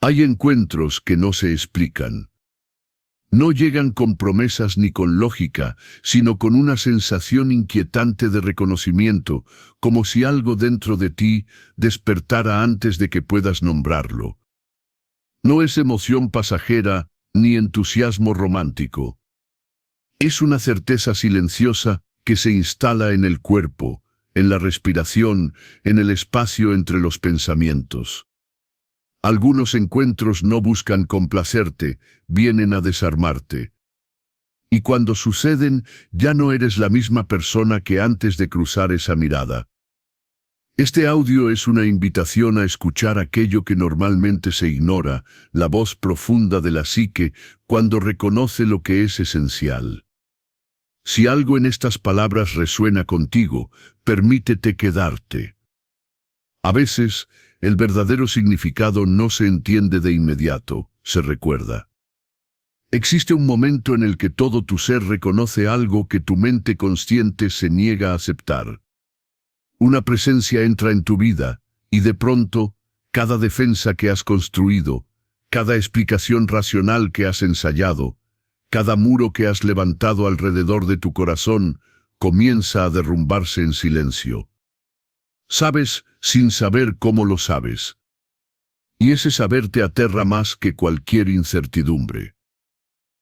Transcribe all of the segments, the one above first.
Hay encuentros que no se explican. No llegan con promesas ni con lógica, sino con una sensación inquietante de reconocimiento, como si algo dentro de ti despertara antes de que puedas nombrarlo. No es emoción pasajera ni entusiasmo romántico. Es una certeza silenciosa que se instala en el cuerpo, en la respiración, en el espacio entre los pensamientos. Algunos encuentros no buscan complacerte, vienen a desarmarte. Y cuando suceden, ya no eres la misma persona que antes de cruzar esa mirada. Este audio es una invitación a escuchar aquello que normalmente se ignora, la voz profunda de la psique, cuando reconoce lo que es esencial. Si algo en estas palabras resuena contigo, permítete quedarte. A veces, el verdadero significado no se entiende de inmediato, se recuerda. Existe un momento en el que todo tu ser reconoce algo que tu mente consciente se niega a aceptar. Una presencia entra en tu vida, y de pronto, cada defensa que has construido, cada explicación racional que has ensayado, cada muro que has levantado alrededor de tu corazón, comienza a derrumbarse en silencio. Sabes sin saber cómo lo sabes. Y ese saber te aterra más que cualquier incertidumbre.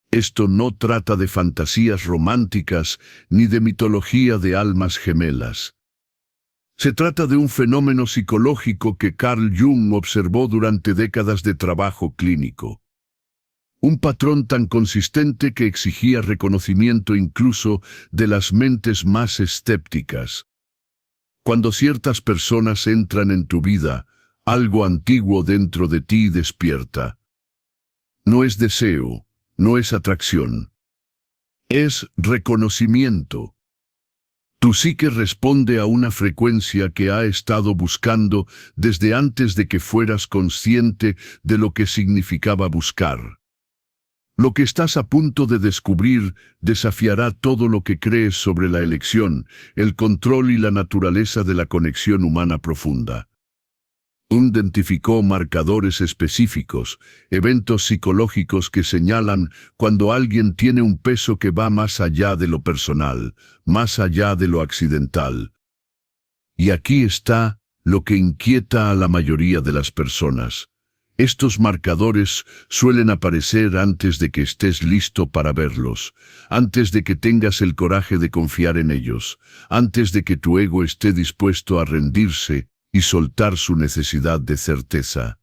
Esto no trata de fantasías románticas ni de mitología de almas gemelas. Se trata de un fenómeno psicológico que Carl Jung observó durante décadas de trabajo clínico. Un patrón tan consistente que exigía reconocimiento incluso de las mentes más escépticas. Cuando ciertas personas entran en tu vida, algo antiguo dentro de ti despierta. No es deseo, no es atracción. Es reconocimiento. Tu psique responde a una frecuencia que ha estado buscando desde antes de que fueras consciente de lo que significaba buscar. Lo que estás a punto de descubrir desafiará todo lo que crees sobre la elección, el control y la naturaleza de la conexión humana profunda. Identificó marcadores específicos, eventos psicológicos que señalan cuando alguien tiene un peso que va más allá de lo personal, más allá de lo accidental. Y aquí está lo que inquieta a la mayoría de las personas. Estos marcadores suelen aparecer antes de que estés listo para verlos, antes de que tengas el coraje de confiar en ellos, antes de que tu ego esté dispuesto a rendirse y soltar su necesidad de certeza.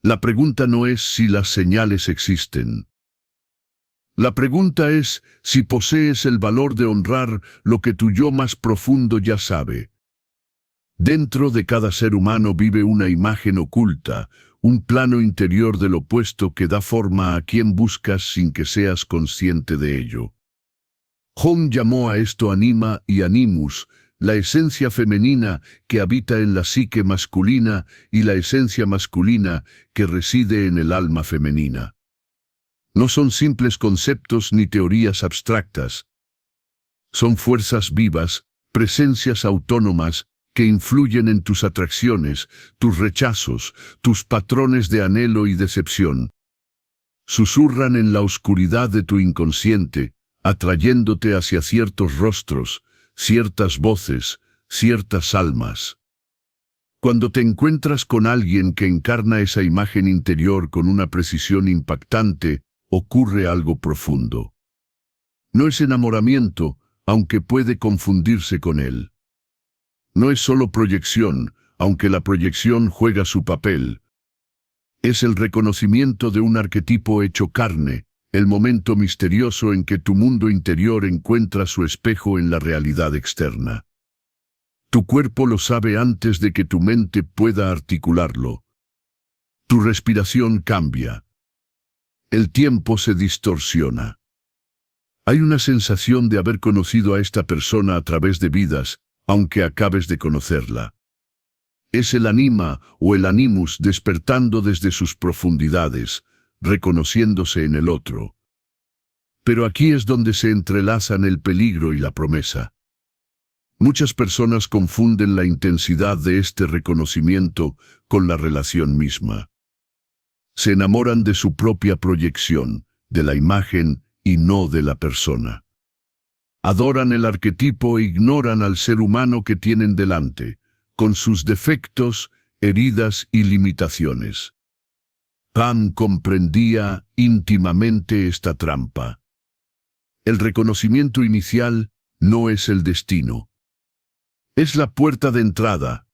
La pregunta no es si las señales existen. La pregunta es si posees el valor de honrar lo que tu yo más profundo ya sabe. Dentro de cada ser humano vive una imagen oculta, un plano interior del opuesto que da forma a quien buscas sin que seas consciente de ello. Jung llamó a esto anima y animus, la esencia femenina que habita en la psique masculina y la esencia masculina que reside en el alma femenina. No son simples conceptos ni teorías abstractas. Son fuerzas vivas, presencias autónomas, que influyen en tus atracciones, tus rechazos, tus patrones de anhelo y decepción. Susurran en la oscuridad de tu inconsciente, atrayéndote hacia ciertos rostros, ciertas voces, ciertas almas. Cuando te encuentras con alguien que encarna esa imagen interior con una precisión impactante, ocurre algo profundo. No es enamoramiento, aunque puede confundirse con él. No es solo proyección, aunque la proyección juega su papel. Es el reconocimiento de un arquetipo hecho carne, el momento misterioso en que tu mundo interior encuentra su espejo en la realidad externa. Tu cuerpo lo sabe antes de que tu mente pueda articularlo. Tu respiración cambia. El tiempo se distorsiona. Hay una sensación de haber conocido a esta persona a través de vidas, aunque acabes de conocerla. Es el anima o el animus despertando desde sus profundidades, reconociéndose en el otro. Pero aquí es donde se entrelazan el peligro y la promesa. Muchas personas confunden la intensidad de este reconocimiento con la relación misma. Se enamoran de su propia proyección, de la imagen y no de la persona. Adoran el arquetipo e ignoran al ser humano que tienen delante, con sus defectos, heridas y limitaciones. Pan comprendía íntimamente esta trampa. El reconocimiento inicial no es el destino. Es la puerta de entrada.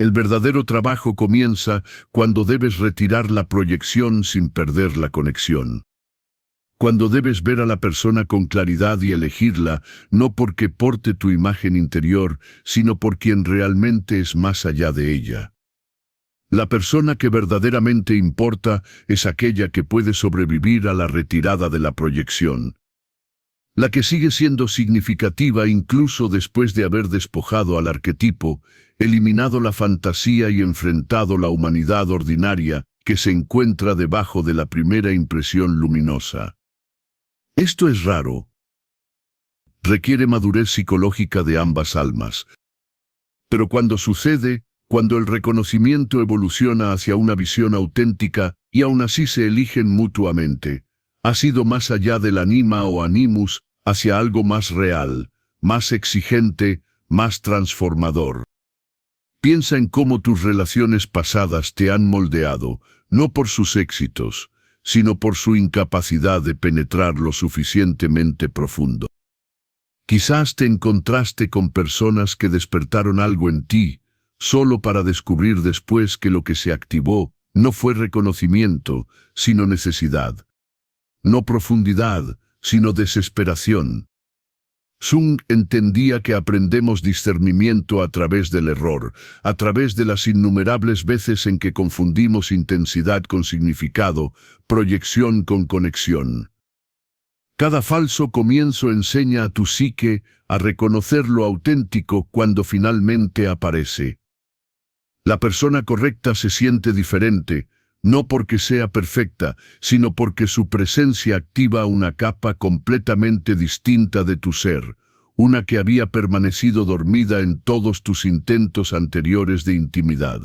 El verdadero trabajo comienza cuando debes retirar la proyección sin perder la conexión. Cuando debes ver a la persona con claridad y elegirla, no porque porte tu imagen interior, sino por quien realmente es más allá de ella. La persona que verdaderamente importa es aquella que puede sobrevivir a la retirada de la proyección. La que sigue siendo significativa incluso después de haber despojado al arquetipo, eliminado la fantasía y enfrentado la humanidad ordinaria que se encuentra debajo de la primera impresión luminosa. Esto es raro. Requiere madurez psicológica de ambas almas. Pero cuando sucede, cuando el reconocimiento evoluciona hacia una visión auténtica y aún así se eligen mutuamente, ha sido más allá del anima o animus, hacia algo más real, más exigente, más transformador. Piensa en cómo tus relaciones pasadas te han moldeado, no por sus éxitos, sino por su incapacidad de penetrar lo suficientemente profundo. Quizás te encontraste con personas que despertaron algo en ti, solo para descubrir después que lo que se activó no fue reconocimiento, sino necesidad. No profundidad, sino desesperación. Jung entendía que aprendemos discernimiento a través del error, a través de las innumerables veces en que confundimos intensidad con significado, proyección con conexión. Cada falso comienzo enseña a tu psique a reconocer lo auténtico cuando finalmente aparece. La persona correcta se siente diferente, no porque sea perfecta, sino porque su presencia activa una capa completamente distinta de tu ser, una que había permanecido dormida en todos tus intentos anteriores de intimidad.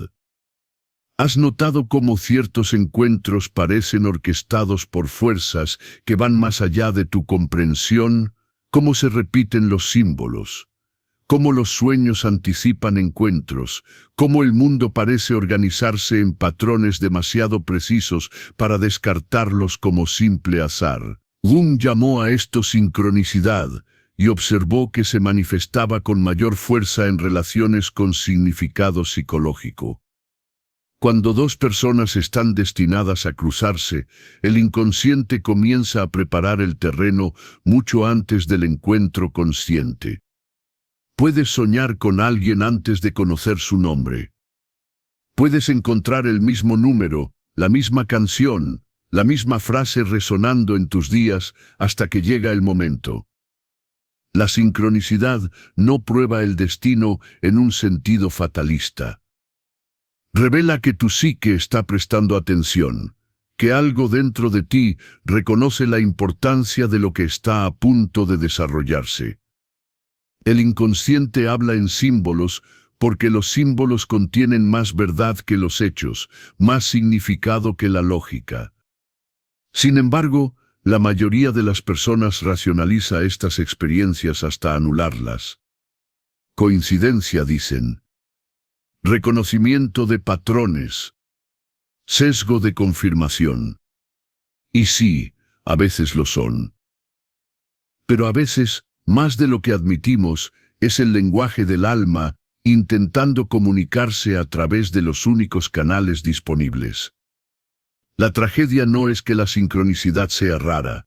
¿Has notado cómo ciertos encuentros parecen orquestados por fuerzas que van más allá de tu comprensión? ¿Cómo se repiten los símbolos? Cómo los sueños anticipan encuentros, cómo el mundo parece organizarse en patrones demasiado precisos para descartarlos como simple azar. Jung llamó a esto sincronicidad y observó que se manifestaba con mayor fuerza en relaciones con significado psicológico. Cuando dos personas están destinadas a cruzarse, el inconsciente comienza a preparar el terreno mucho antes del encuentro consciente. Puedes soñar con alguien antes de conocer su nombre. Puedes encontrar el mismo número, la misma canción, la misma frase resonando en tus días hasta que llega el momento. La sincronicidad no prueba el destino en un sentido fatalista. Revela que tu psique está prestando atención, que algo dentro de ti reconoce la importancia de lo que está a punto de desarrollarse. El inconsciente habla en símbolos porque los símbolos contienen más verdad que los hechos, más significado que la lógica. Sin embargo, la mayoría de las personas racionaliza estas experiencias hasta anularlas. Coincidencia, dicen. Reconocimiento de patrones. Sesgo de confirmación. Y sí, a veces lo son. Pero a veces, más de lo que admitimos, es el lenguaje del alma intentando comunicarse a través de los únicos canales disponibles. La tragedia no es que la sincronicidad sea rara.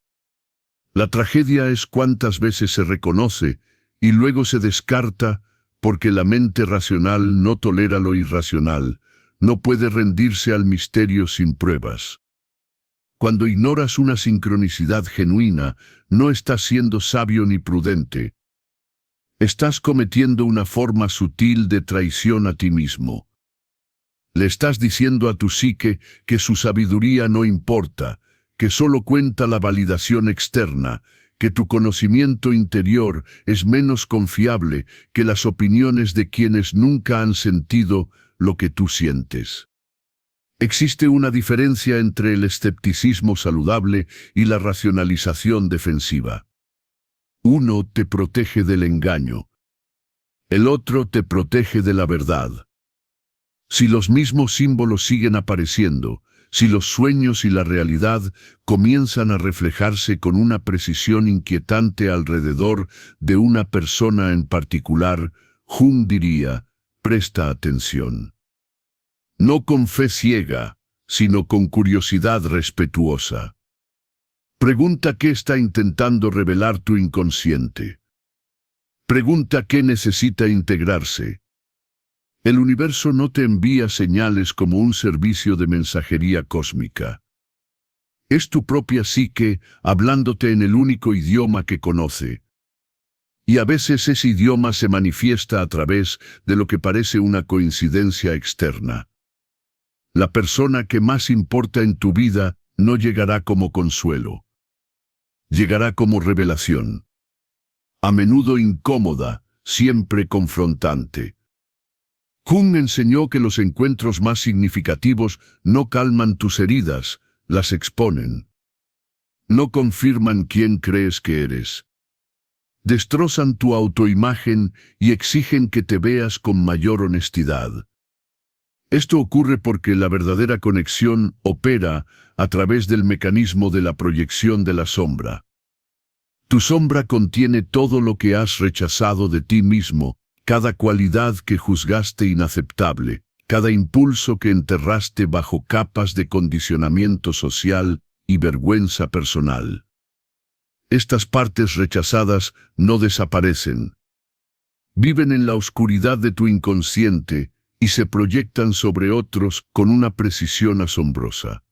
La tragedia es cuántas veces se reconoce y luego se descarta porque la mente racional no tolera lo irracional, no puede rendirse al misterio sin pruebas. Cuando ignoras una sincronicidad genuina, no estás siendo sabio ni prudente. Estás cometiendo una forma sutil de traición a ti mismo. Le estás diciendo a tu psique que su sabiduría no importa, que solo cuenta la validación externa, que tu conocimiento interior es menos confiable que las opiniones de quienes nunca han sentido lo que tú sientes. Existe una diferencia entre el escepticismo saludable y la racionalización defensiva. Uno te protege del engaño. El otro te protege de la verdad. Si los mismos símbolos siguen apareciendo, si los sueños y la realidad comienzan a reflejarse con una precisión inquietante alrededor de una persona en particular, Jung diría, presta atención. No con fe ciega, sino con curiosidad respetuosa. Pregunta qué está intentando revelar tu inconsciente. Pregunta qué necesita integrarse. El universo no te envía señales como un servicio de mensajería cósmica. Es tu propia psique hablándote en el único idioma que conoce. Y a veces ese idioma se manifiesta a través de lo que parece una coincidencia externa. La persona que más importa en tu vida no llegará como consuelo. Llegará como revelación. A menudo incómoda, siempre confrontante. Jung enseñó que los encuentros más significativos no calman tus heridas, las exponen. No confirman quién crees que eres. Destrozan tu autoimagen y exigen que te veas con mayor honestidad. Esto ocurre porque la verdadera conexión opera a través del mecanismo de la proyección de la sombra. Tu sombra contiene todo lo que has rechazado de ti mismo, cada cualidad que juzgaste inaceptable, cada impulso que enterraste bajo capas de condicionamiento social y vergüenza personal. Estas partes rechazadas no desaparecen. Viven en la oscuridad de tu inconsciente y se proyectan sobre otros con una precisión asombrosa.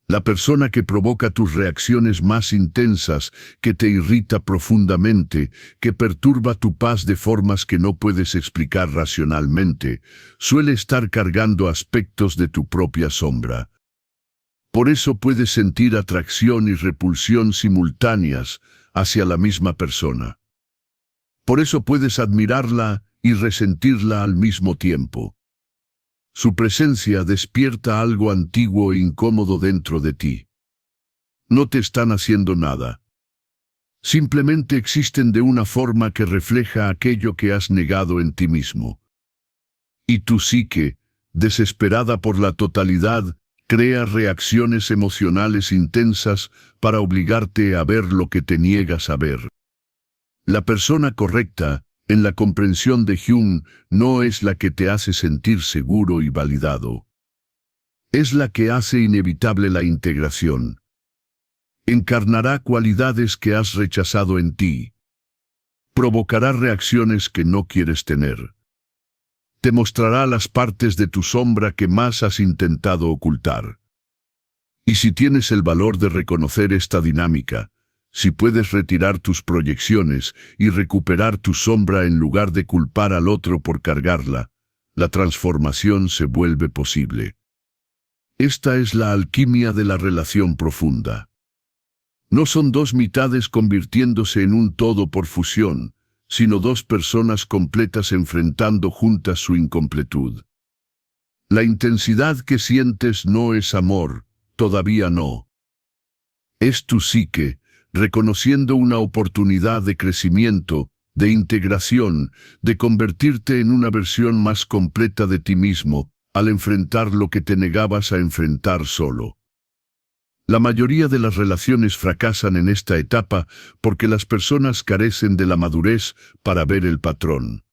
La persona que provoca tus reacciones más intensas, que te irrita profundamente, que perturba tu paz de formas que no puedes explicar racionalmente, suele estar cargando aspectos de tu propia sombra. Por eso puedes sentir atracción y repulsión simultáneas hacia la misma persona. Por eso puedes admirarla y resentirla al mismo tiempo. Su presencia despierta algo antiguo e incómodo dentro de ti. No te están haciendo nada. Simplemente existen de una forma que refleja aquello que has negado en ti mismo. Y tu psique, desesperada por la totalidad, crea reacciones emocionales intensas para obligarte a ver lo que te niegas a ver. La persona correcta, en la comprensión de Jung, no es la que te hace sentir seguro y validado. Es la que hace inevitable la integración. Encarnará cualidades que has rechazado en ti. Provocará reacciones que no quieres tener. Te mostrará las partes de tu sombra que más has intentado ocultar. Y si tienes el valor de reconocer esta dinámica, si puedes retirar tus proyecciones y recuperar tu sombra en lugar de culpar al otro por cargarla, la transformación se vuelve posible. Esta es la alquimia de la relación profunda. No son dos mitades convirtiéndose en un todo por fusión, sino dos personas completas enfrentando juntas su incompletud. La intensidad que sientes no es amor, todavía no. Es tu psique, reconociendo una oportunidad de crecimiento, de integración, de convertirte en una versión más completa de ti mismo, al enfrentar lo que te negabas a enfrentar solo. La mayoría de las relaciones fracasan en esta etapa porque las personas carecen de la madurez para ver el patrón.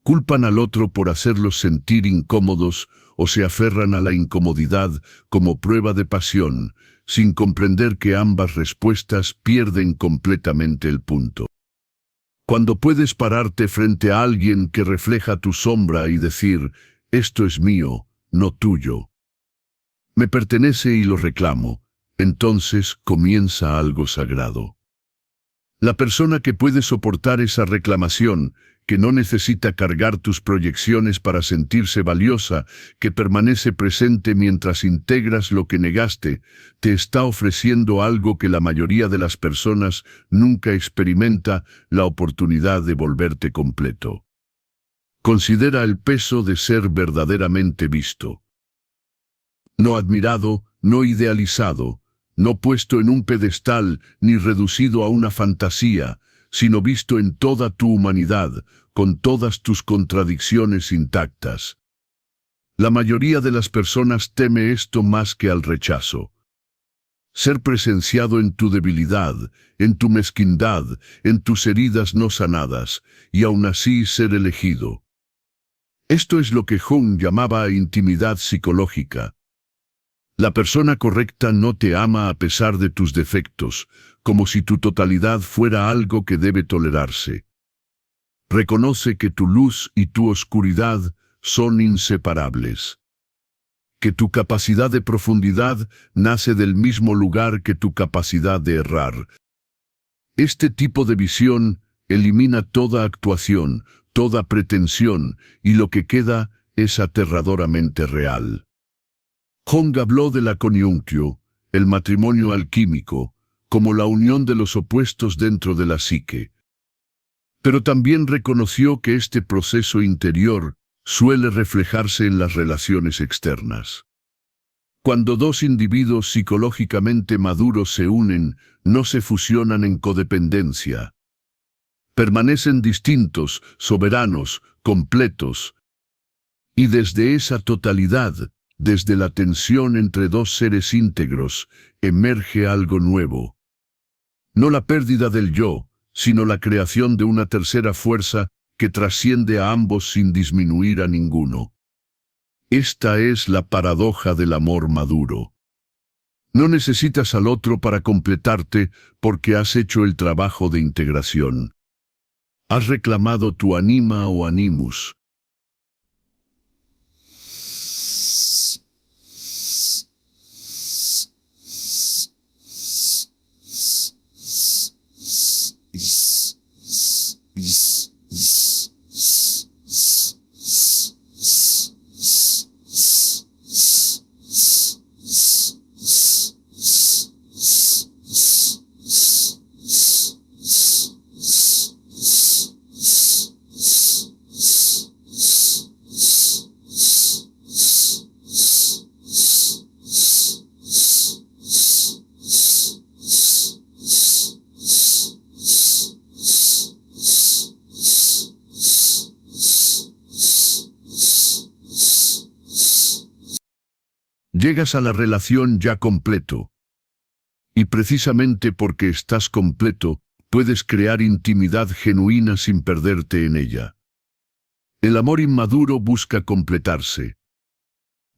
Culpan al otro por hacerlos sentir incómodos o se aferran a la incomodidad como prueba de pasión, sin comprender que ambas respuestas pierden completamente el punto. Cuando puedes pararte frente a alguien que refleja tu sombra y decir, esto es mío, no tuyo. Me pertenece y lo reclamo, entonces comienza algo sagrado. La persona que puede soportar esa reclamación, que no necesita cargar tus proyecciones para sentirse valiosa, que permanece presente mientras integras lo que negaste, te está ofreciendo algo que la mayoría de las personas nunca experimenta, la oportunidad de volverte completo. Considera el peso de ser verdaderamente visto. No admirado, no idealizado, no puesto en un pedestal ni reducido a una fantasía, sino visto en toda tu humanidad, con todas tus contradicciones intactas. La mayoría de las personas teme esto más que al rechazo. Ser presenciado en tu debilidad, en tu mezquindad, en tus heridas no sanadas, y aún así ser elegido. Esto es lo que Jung llamaba intimidad psicológica. La persona correcta no te ama a pesar de tus defectos, como si tu totalidad fuera algo que debe tolerarse. Reconoce que tu luz y tu oscuridad son inseparables. Que tu capacidad de profundidad nace del mismo lugar que tu capacidad de errar. Este tipo de visión elimina toda actuación, toda pretensión, y lo que queda es aterradoramente real. Jung habló de la conjunctio, el matrimonio alquímico, como la unión de los opuestos dentro de la psique. Pero también reconoció que este proceso interior suele reflejarse en las relaciones externas. Cuando dos individuos psicológicamente maduros se unen, no se fusionan en codependencia. Permanecen distintos, soberanos, completos. Y desde esa totalidad, desde la tensión entre dos seres íntegros, emerge algo nuevo. No la pérdida del yo, sino la creación de una tercera fuerza que trasciende a ambos sin disminuir a ninguno. Esta es la paradoja del amor maduro. No necesitas al otro para completarte porque has hecho el trabajo de integración. Has reclamado tu anima o animus. Llegas a la relación ya completo. Y precisamente porque estás completo, puedes crear intimidad genuina sin perderte en ella. El amor inmaduro busca completarse.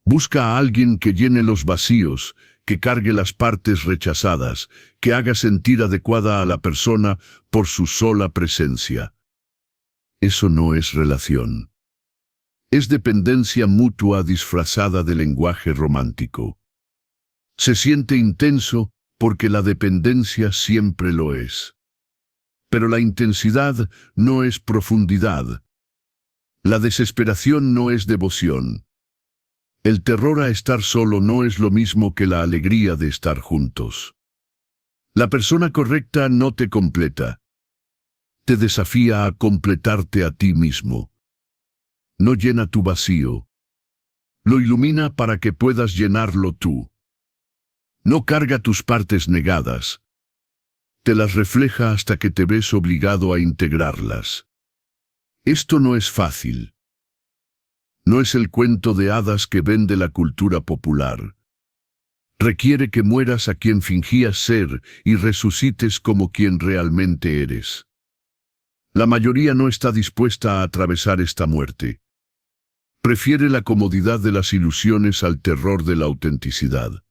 Busca a alguien que llene los vacíos, que cargue las partes rechazadas, que haga sentir adecuada a la persona por su sola presencia. Eso no es relación. Es dependencia mutua disfrazada de lenguaje romántico. Se siente intenso porque la dependencia siempre lo es. Pero la intensidad no es profundidad. La desesperación no es devoción. El terror a estar solo no es lo mismo que la alegría de estar juntos. La persona correcta no te completa. Te desafía a completarte a ti mismo. No llena tu vacío. Lo ilumina para que puedas llenarlo tú. No carga tus partes negadas. Te las refleja hasta que te ves obligado a integrarlas. Esto no es fácil. No es el cuento de hadas que vende la cultura popular. Requiere que mueras a quien fingías ser y resucites como quien realmente eres. La mayoría no está dispuesta a atravesar esta muerte. Prefiere la comodidad de las ilusiones al terror de la autenticidad.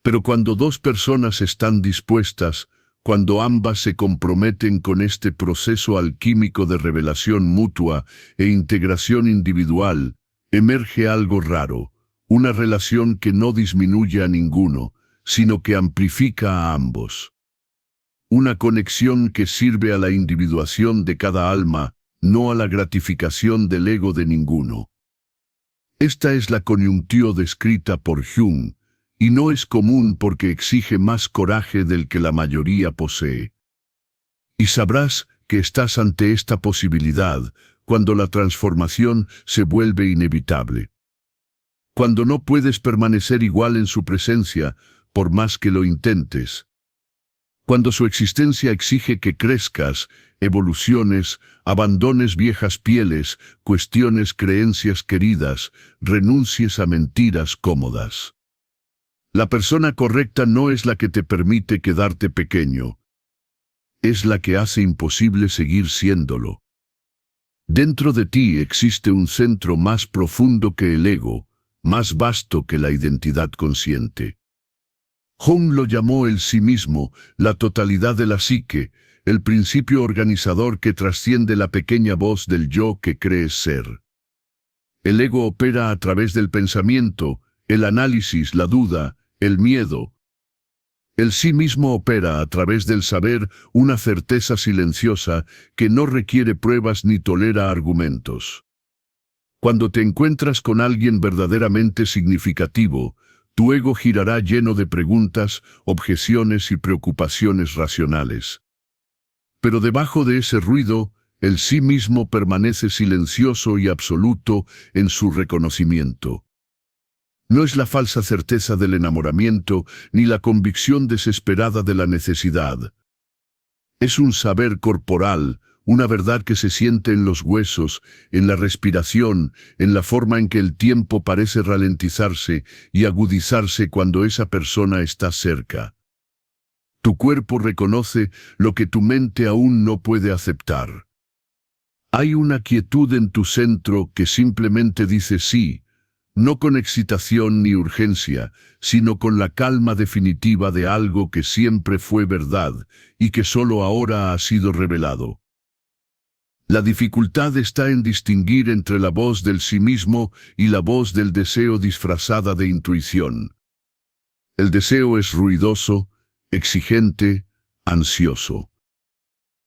Pero cuando dos personas están dispuestas, cuando ambas se comprometen con este proceso alquímico de revelación mutua e integración individual, emerge algo raro, una relación que no disminuye a ninguno, sino que amplifica a ambos. Una conexión que sirve a la individuación de cada alma, no a la gratificación del ego de ninguno. Esta es la conjunctio descrita por Jung, y no es común porque exige más coraje del que la mayoría posee. Y sabrás que estás ante esta posibilidad cuando la transformación se vuelve inevitable. Cuando no puedes permanecer igual en su presencia, por más que lo intentes. Cuando su existencia exige que crezcas, evoluciones, abandones viejas pieles, cuestiones creencias queridas, renuncies a mentiras cómodas. La persona correcta no es la que te permite quedarte pequeño. Es la que hace imposible seguir siéndolo. Dentro de ti existe un centro más profundo que el ego, más vasto que la identidad consciente. Jung lo llamó el sí mismo, la totalidad de la psique, el principio organizador que trasciende la pequeña voz del yo que crees ser. El ego opera a través del pensamiento, el análisis, la duda, el miedo. El sí mismo opera a través del saber, una certeza silenciosa que no requiere pruebas ni tolera argumentos. Cuando te encuentras con alguien verdaderamente significativo, tu ego girará lleno de preguntas, objeciones y preocupaciones racionales. Pero debajo de ese ruido, el sí mismo permanece silencioso y absoluto en su reconocimiento. No es la falsa certeza del enamoramiento ni la convicción desesperada de la necesidad. Es un saber corporal, una verdad que se siente en los huesos, en la respiración, en la forma en que el tiempo parece ralentizarse y agudizarse cuando esa persona está cerca. Tu cuerpo reconoce lo que tu mente aún no puede aceptar. Hay una quietud en tu centro que simplemente dice sí, no con excitación ni urgencia, sino con la calma definitiva de algo que siempre fue verdad y que solo ahora ha sido revelado. La dificultad está en distinguir entre la voz del sí mismo y la voz del deseo disfrazada de intuición. El deseo es ruidoso, exigente, ansioso.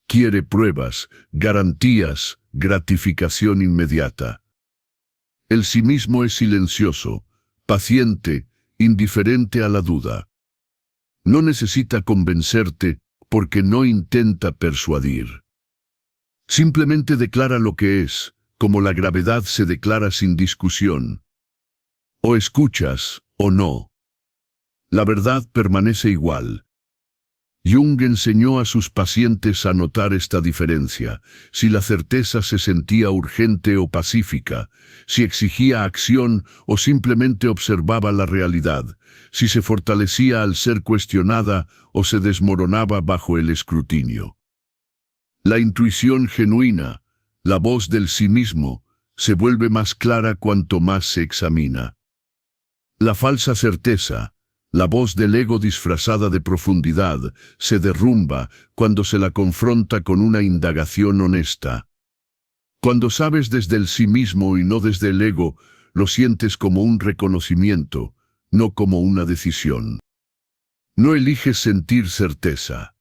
Quiere pruebas, garantías, gratificación inmediata. El sí mismo es silencioso, paciente, indiferente a la duda. No necesita convencerte porque no intenta persuadir. Simplemente declara lo que es, como la gravedad se declara sin discusión. O escuchas, o no. La verdad permanece igual. Jung enseñó a sus pacientes a notar esta diferencia, si la certeza se sentía urgente o pacífica, si exigía acción o simplemente observaba la realidad, si se fortalecía al ser cuestionada o se desmoronaba bajo el escrutinio. La intuición genuina, la voz del sí mismo, se vuelve más clara cuanto más se examina. La falsa certeza, la voz del ego disfrazada de profundidad, se derrumba cuando se la confronta con una indagación honesta. Cuando sabes desde el sí mismo y no desde el ego, lo sientes como un reconocimiento, no como una decisión. No eliges sentir certeza.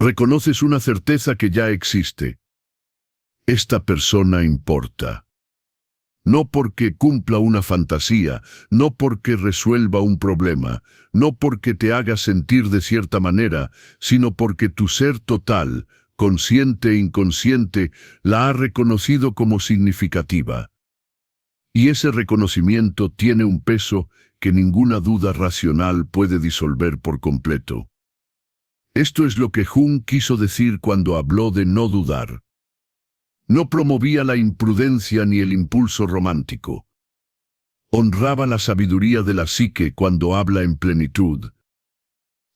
Reconoces una certeza que ya existe. Esta persona importa. No porque cumpla una fantasía, no porque resuelva un problema, no porque te haga sentir de cierta manera, sino porque tu ser total, consciente e inconsciente, la ha reconocido como significativa. Y ese reconocimiento tiene un peso que ninguna duda racional puede disolver por completo. Esto es lo que Jung quiso decir cuando habló de no dudar. No promovía la imprudencia ni el impulso romántico. Honraba la sabiduría de la psique cuando habla en plenitud.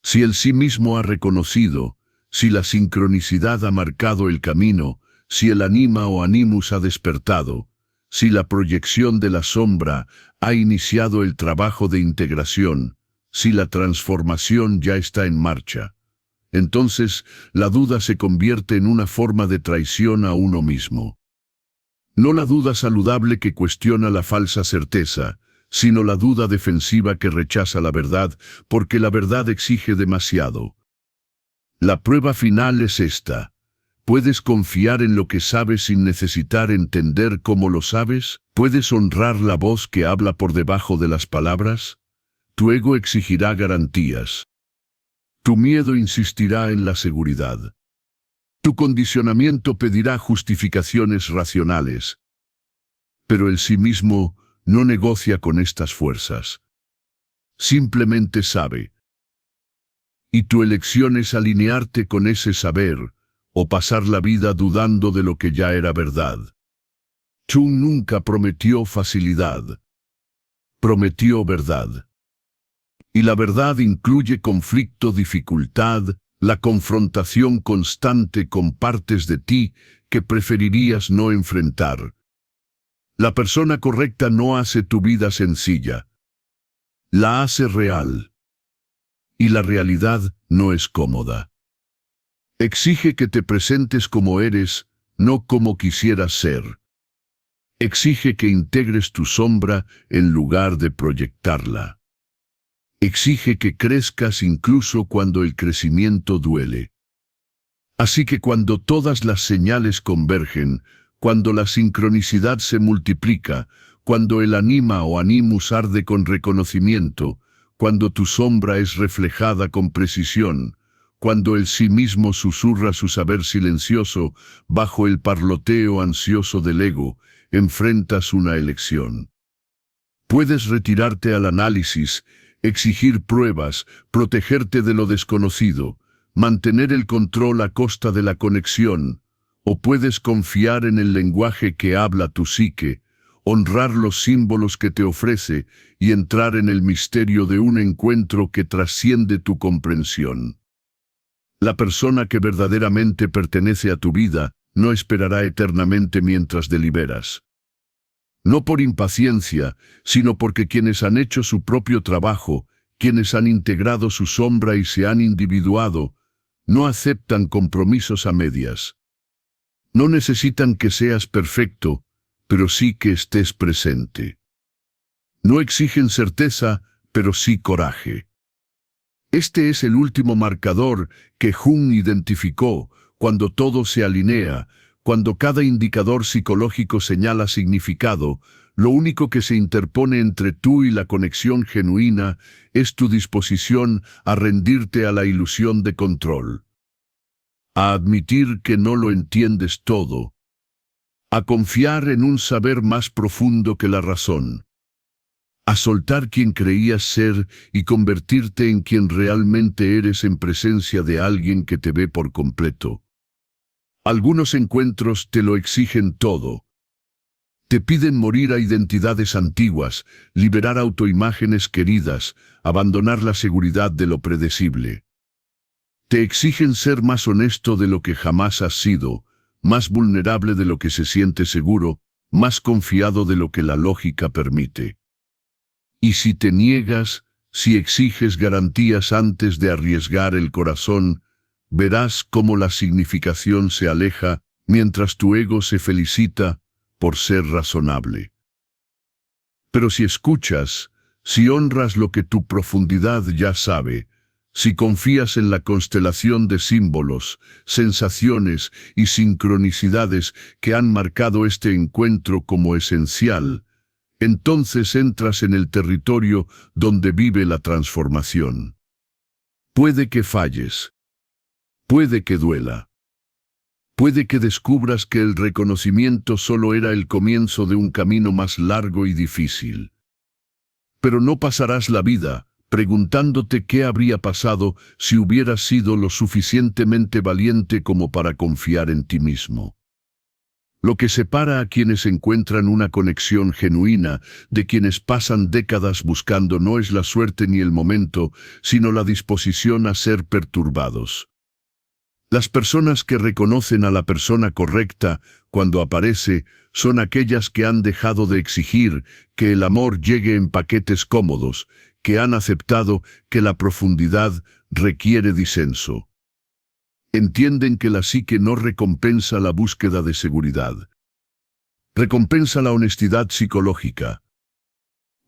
Si el sí mismo ha reconocido, si la sincronicidad ha marcado el camino, si el anima o animus ha despertado, si la proyección de la sombra ha iniciado el trabajo de integración, si la transformación ya está en marcha, entonces la duda se convierte en una forma de traición a uno mismo. No la duda saludable que cuestiona la falsa certeza, sino la duda defensiva que rechaza la verdad, porque la verdad exige demasiado. La prueba final es esta. ¿Puedes confiar en lo que sabes sin necesitar entender cómo lo sabes? ¿Puedes honrar la voz que habla por debajo de las palabras? Tu ego exigirá garantías. Tu miedo insistirá en la seguridad. Tu condicionamiento pedirá justificaciones racionales. Pero el sí mismo no negocia con estas fuerzas. Simplemente sabe. Y tu elección es alinearte con ese saber, o pasar la vida dudando de lo que ya era verdad. Jung nunca prometió facilidad. Prometió verdad. Y la verdad incluye conflicto, dificultad, la confrontación constante con partes de ti que preferirías no enfrentar. La persona correcta no hace tu vida sencilla. La hace real. Y la realidad no es cómoda. Exige que te presentes como eres, no como quisieras ser. Exige que integres tu sombra en lugar de proyectarla. Exige que crezcas incluso cuando el crecimiento duele. Así que cuando todas las señales convergen, cuando la sincronicidad se multiplica, cuando el anima o animus arde con reconocimiento, cuando tu sombra es reflejada con precisión, cuando el sí mismo susurra su saber silencioso bajo el parloteo ansioso del ego, enfrentas una elección. Puedes retirarte al análisis, exigir pruebas, protegerte de lo desconocido, mantener el control a costa de la conexión, o puedes confiar en el lenguaje que habla tu psique, honrar los símbolos que te ofrece y entrar en el misterio de un encuentro que trasciende tu comprensión. La persona que verdaderamente pertenece a tu vida no esperará eternamente mientras deliberas. No por impaciencia, sino porque quienes han hecho su propio trabajo, quienes han integrado su sombra y se han individuado, no aceptan compromisos a medias. No necesitan que seas perfecto, pero sí que estés presente. No exigen certeza, pero sí coraje. Este es el último marcador que Jung identificó cuando todo se alinea, cuando cada indicador psicológico señala significado. Lo único que se interpone entre tú y la conexión genuina es tu disposición a rendirte a la ilusión de control, a admitir que no lo entiendes todo, a confiar en un saber más profundo que la razón, a soltar quien creías ser y convertirte en quien realmente eres en presencia de alguien que te ve por completo. Algunos encuentros te lo exigen todo. Te piden morir a identidades antiguas, liberar autoimágenes queridas, abandonar la seguridad de lo predecible. Te exigen ser más honesto de lo que jamás has sido, más vulnerable de lo que se siente seguro, más confiado de lo que la lógica permite. Y si te niegas, si exiges garantías antes de arriesgar el corazón, verás cómo la significación se aleja mientras tu ego se felicita por ser razonable. Pero si escuchas, si honras lo que tu profundidad ya sabe, si confías en la constelación de símbolos, sensaciones y sincronicidades que han marcado este encuentro como esencial, entonces entras en el territorio donde vive la transformación. Puede que falles. Puede que duela. Puede que descubras que el reconocimiento solo era el comienzo de un camino más largo y difícil. Pero no pasarás la vida preguntándote qué habría pasado si hubieras sido lo suficientemente valiente como para confiar en ti mismo. Lo que separa a quienes encuentran una conexión genuina de quienes pasan décadas buscando no es la suerte ni el momento, sino la disposición a ser perturbados. Las personas que reconocen a la persona correcta cuando aparece son aquellas que han dejado de exigir que el amor llegue en paquetes cómodos, que han aceptado que la profundidad requiere disenso. Entienden que la psique no recompensa la búsqueda de seguridad. Recompensa la honestidad psicológica.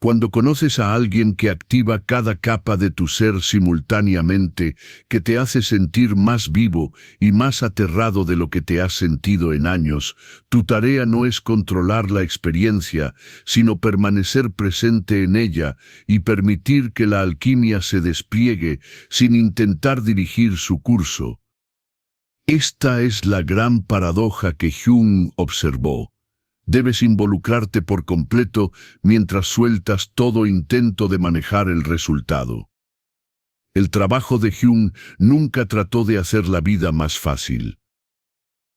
Cuando conoces a alguien que activa cada capa de tu ser simultáneamente, que te hace sentir más vivo y más aterrado de lo que te has sentido en años, tu tarea no es controlar la experiencia, sino permanecer presente en ella y permitir que la alquimia se despliegue sin intentar dirigir su curso. Esta es la gran paradoja que Jung observó. Debes involucrarte por completo mientras sueltas todo intento de manejar el resultado. El trabajo de Jung nunca trató de hacer la vida más fácil.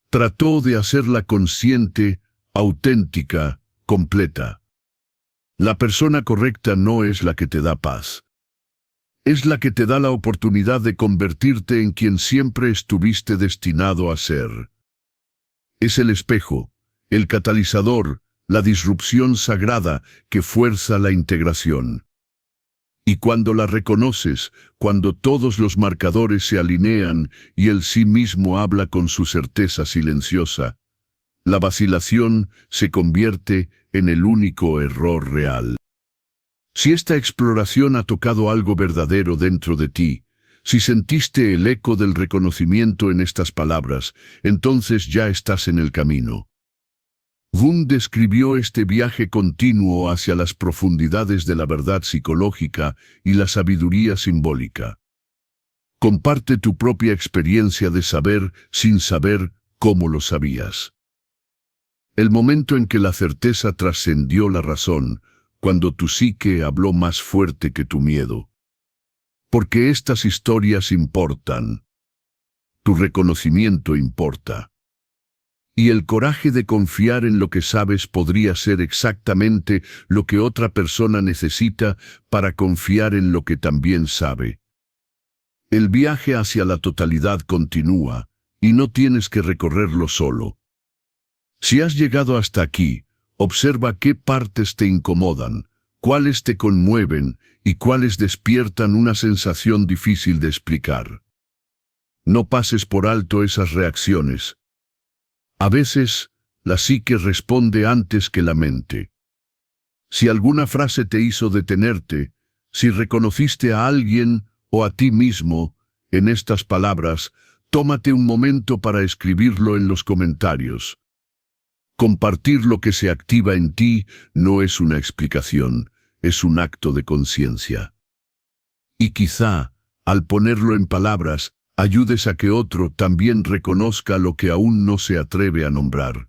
Trató de hacerla consciente, auténtica, completa. La persona correcta no es la que te da paz. Es la que te da la oportunidad de convertirte en quien siempre estuviste destinado a ser. Es el espejo, el catalizador, la disrupción sagrada que fuerza la integración. Y cuando la reconoces, cuando todos los marcadores se alinean y el sí mismo habla con su certeza silenciosa, la vacilación se convierte en el único error real. Si esta exploración ha tocado algo verdadero dentro de ti, si sentiste el eco del reconocimiento en estas palabras, entonces ya estás en el camino. Jung describió este viaje continuo hacia las profundidades de la verdad psicológica y la sabiduría simbólica. Comparte tu propia experiencia de saber sin saber cómo lo sabías. El momento en que la certeza trascendió la razón, cuando tu psique habló más fuerte que tu miedo. Porque estas historias importan. Tu reconocimiento importa. Y el coraje de confiar en lo que sabes podría ser exactamente lo que otra persona necesita para confiar en lo que también sabe. El viaje hacia la totalidad continúa, y no tienes que recorrerlo solo. Si has llegado hasta aquí, observa qué partes te incomodan, cuáles te conmueven y cuáles despiertan una sensación difícil de explicar. No pases por alto esas reacciones. A veces, la psique responde antes que la mente. Si alguna frase te hizo detenerte, si reconociste a alguien o a ti mismo en estas palabras, tómate un momento para escribirlo en los comentarios. Compartir lo que se activa en ti no es una explicación, es un acto de conciencia. Y quizá, al ponerlo en palabras, ayudes a que otro también reconozca lo que aún no se atreve a nombrar.